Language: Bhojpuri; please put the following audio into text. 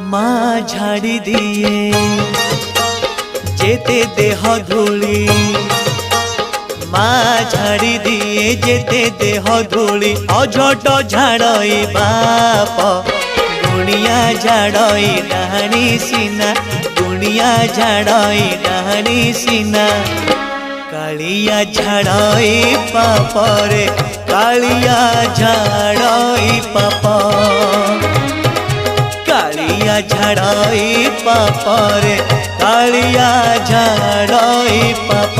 माँ झाड़ी दिए जेते देह धूली, माँ झाड़ी दिए जेते देह धूली। अझट झाड़ई बाप गुणिया झाड़ई डाहाणी सीना, गुणिया झाड़ई डाहाणी सीना। कालिया झाड़ई पाप रे कालिया झाड़ई पाप, कालिया झाड़ई पाप रे कालिया झाड़ई पाप।